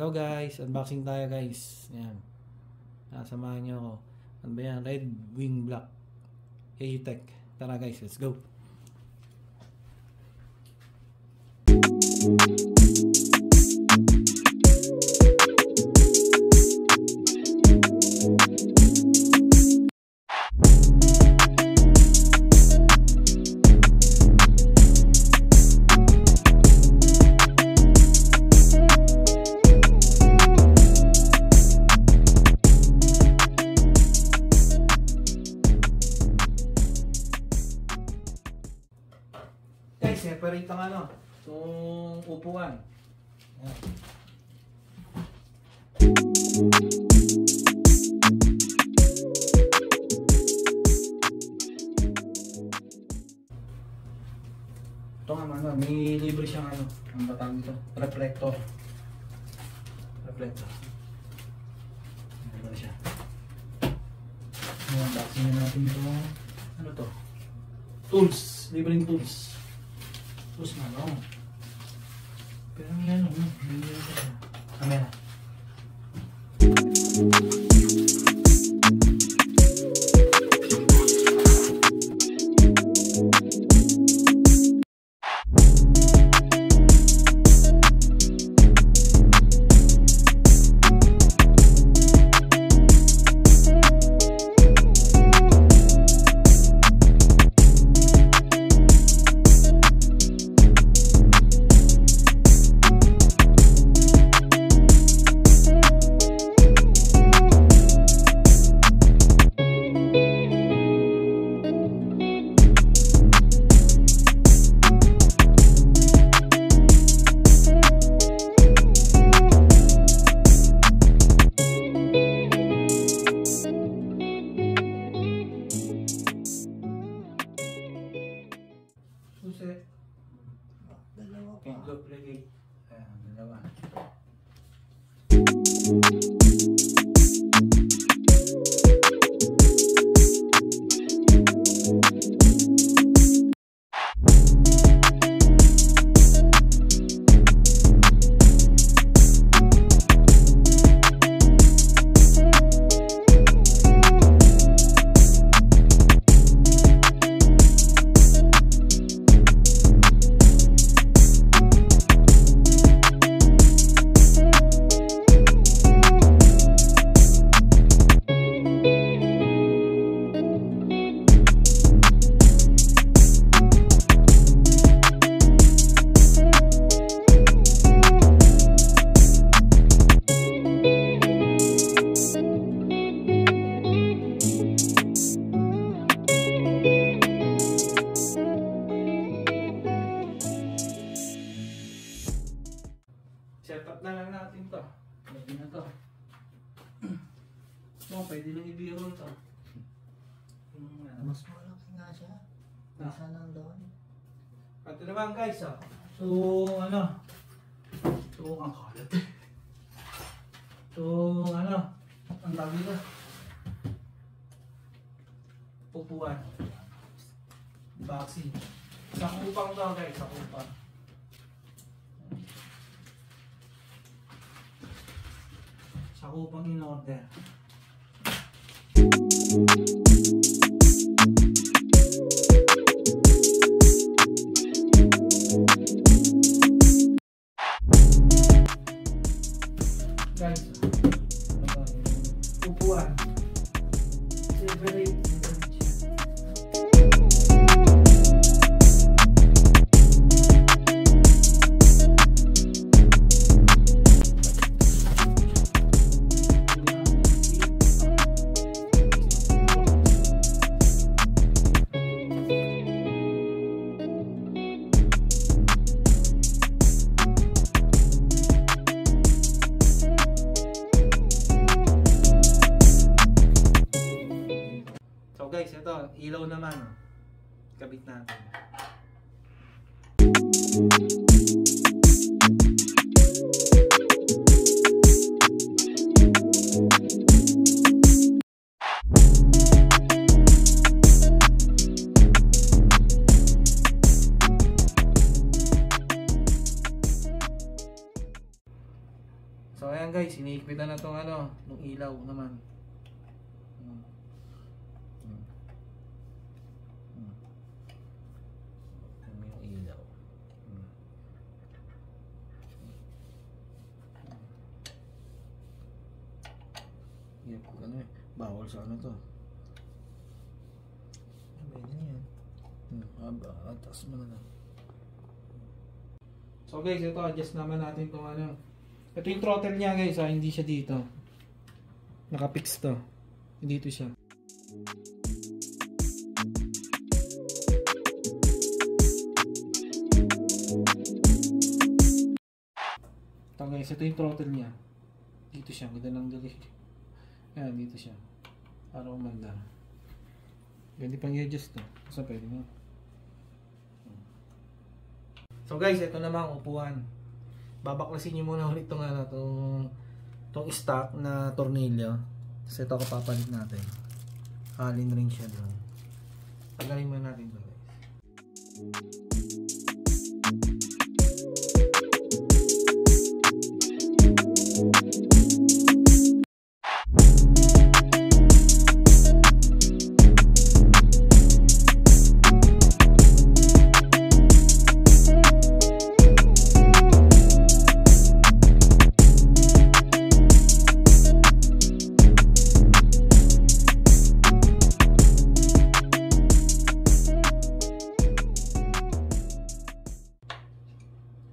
Hello guys, unboxing tayo guys. Yan. Samahan nyo ako. Ano ba yan? Red Wing Black AUTech. Tara guys, let's go. Guys, separate ang ano, itong upuan. Ayan. Ito nga ano, may libre siyang ano, ang batang ito, reflector. Reflector. Libre siya. Unboxing na natin ito. Ano to? Tools, libreng tools. Tools na no. Pero yan ano, hindi ito. Kamera. Susi. Dalawa pa. Pink duplicate. Ayan, dalawa. Set up na lang natin to. Pwede na to. Pwede nang i-biro to. Mas malaki nga siya. Isa lang doon. Ito naman guys ah. So ano. So ang kalat. So ano. Ang tawag dito. Upuan. Boxing. Sakupang to guys. Sakupang. Sakupang in order. Guys, upuan. Separate. Guys, ito, ilaw naman. Kabit natin. yan guys, iniikpitan na tong ano, nung ilaw naman. Yung ilaw. Yan, ano eh, bawal sa ano to. Pwede na yan. Atas mo na lang. So guys, ito adjust naman natin tong ano. Ito yung throttle niya guys, hindi siya dito. Nakapix to. Dito siya. Ito guys, ito yung throttle niya. Dito siya, ganda ng dali. Ayan, dito siya. Para umanda. Pwede pang i-adjust to. Basta pwede mo. So guys, ito namang upuan. Babaklasin nyo muna ulit itong ano, itong stock na tornilyo. Kasi ito kapapalit natin. Allen ring siya doon. Tagalin muna natin ito guys.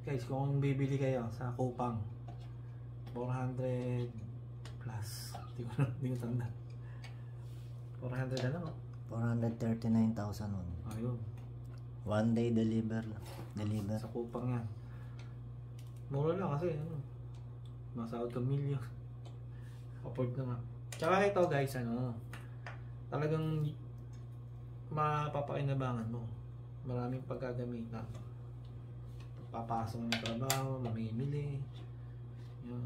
Guys, kung bibili kayo sa Kupang 400 plus, hindi ko tanda. 400 na lang, oh. 439,000 nun. Ayun, One day deliver. sa Kupang yan. Mura lang kasi ano, masahod ka milyon. Afford na nga. Tsaka ito guys, ano, talagang mapapakinabangan mo. Maraming pagkagamitan. Papasok ng trabaho, mamimili. Yan.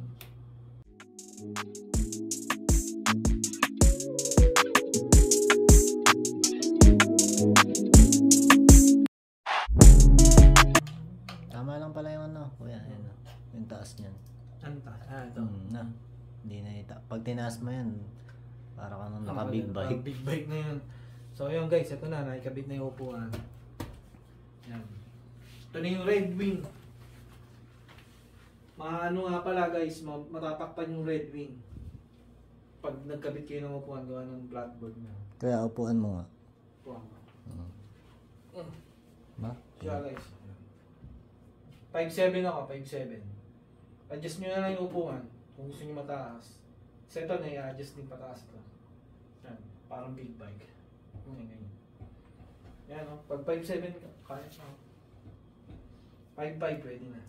Tama lang pala yung ano, kuya. Yan, yung taas niyan. Anta. Ito. Na. Hindi na ita. Pag tinaas mo yan, para ka nang naka-big bike. Big bike na yun. So yun guys, ito na. Nakikabit na yung upuan. Yan. Ito na yung red wing. Ano nga pala guys, matatakpan yung red wing. Pag nagkabit kayo ng upuan, gawa ng blackboard na. Kaya upuan mo nga. Upuan mo. Ba? Siya guys. 5'7 ako, 5'7. Adjust nyo na lang yung upuan kung gusto nyo mataas. Kasi ito na i-adjust din pataas ito. Yan, parang big bike. Ganyan. Yan o, pag 5'7 kaya siya. 5'5 pwede na.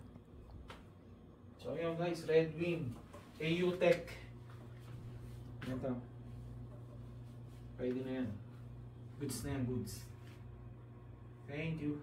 So yun guys, Red Wing, AU Tech. Yan to. Pwede na yan. Goods na yan, goods. Thank you.